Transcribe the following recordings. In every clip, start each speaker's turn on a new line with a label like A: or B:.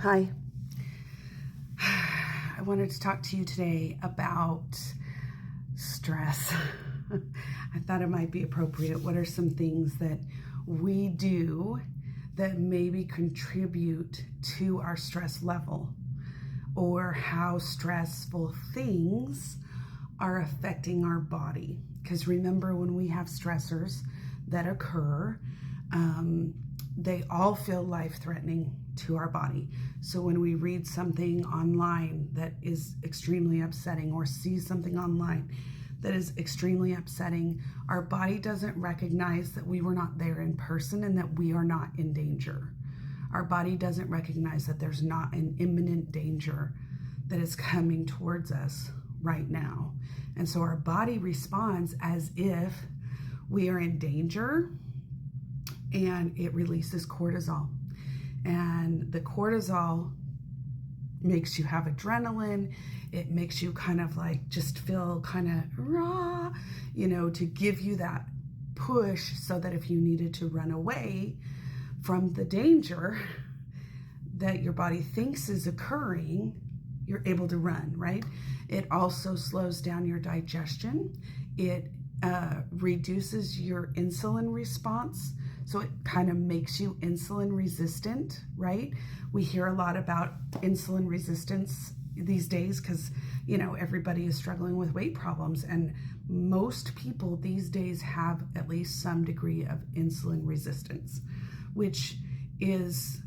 A: Hi. I wanted to talk to you today about stress. I thought it might be appropriate. What are some things that we do that maybe contribute to our stress level, or how stressful things are affecting our body? Because remember, when we have stressors that occur, they all feel life-threatening to our body. So when we read something online that is extremely upsetting, or see something online that is extremely upsetting, our body doesn't recognize that we were not there in person and that we are not in danger. Our body doesn't recognize that there's not an imminent danger that is coming towards us right now. And so our body responds as if we are in danger, and it releases cortisol. And the cortisol makes you have adrenaline. It makes you kind of like just feel kind of raw, to give you that push so that if you needed to run away from the danger that your body thinks is occurring, you're able to run, right? It also slows down your digestion. It reduces your insulin response. So it kind of makes you insulin resistant, right? We hear a lot about insulin resistance these days because, everybody is struggling with weight problems. And most people these days have at least some degree of insulin resistance, which is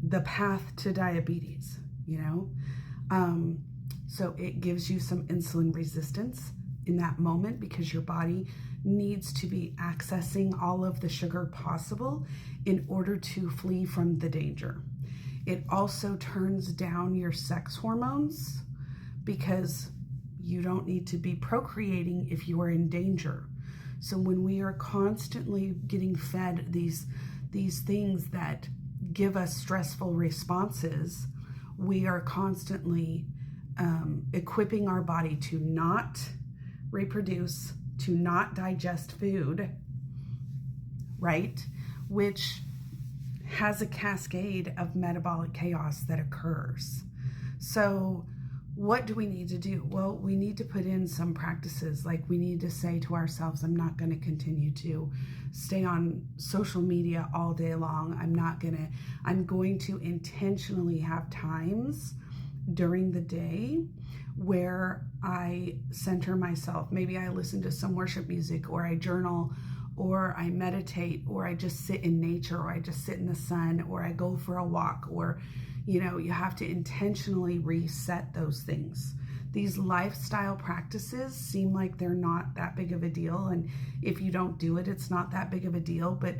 A: the path to diabetes, So it gives you some insulin resistance in that moment because your body needs to be accessing all of the sugar possible in order to flee from the danger. It also turns down your sex hormones because you don't need to be procreating if you are in danger. So when we are constantly getting fed these things that give us stressful responses, we are constantly equipping our body to not reproduce, to not digest food, right? Which has a cascade of metabolic chaos that occurs. So what do we need to do? Well, we need to put in some practices. Like, we need to say to ourselves, I'm not going to continue to stay on social media all day long. I'm going to intentionally have times during the day where I center myself. Maybe I listen to some worship music, or I journal, or I meditate, or I just sit in nature, or I just sit in the sun, or I go for a walk, or, you have to intentionally reset those things. These lifestyle practices seem like they're not that big of a deal. And if you don't do it, it's not that big of a deal. But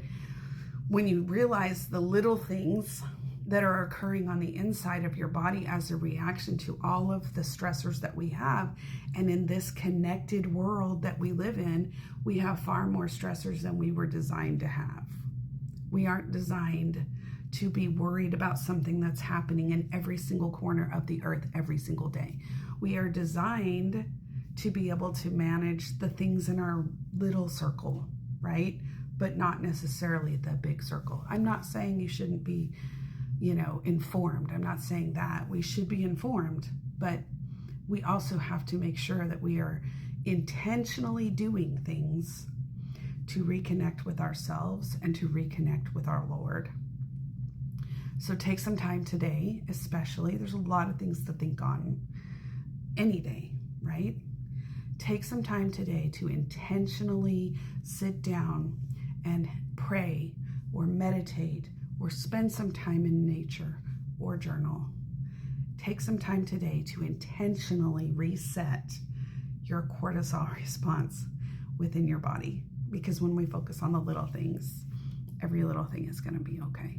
A: when you realize the little things that are occurring on the inside of your body as a reaction to all of the stressors that we have. And in this connected world that we live in, we have far more stressors than we were designed to have. We aren't designed to be worried about something that's happening in every single corner of the earth every single day. We are designed to be able to manage the things in our little circle, right? But not necessarily the big circle. I'm not saying you shouldn't be informed. I'm not saying that. We should be informed, but we also have to make sure that we are intentionally doing things to reconnect with ourselves and to reconnect with our Lord. So take some time today, especially. There's a lot of things to think on any day, right? Take some time today to intentionally sit down and pray or meditate, or spend some time in nature, or journal. Take some time today to intentionally reset your cortisol response within your body. Because when we focus on the little things, every little thing is going to be okay.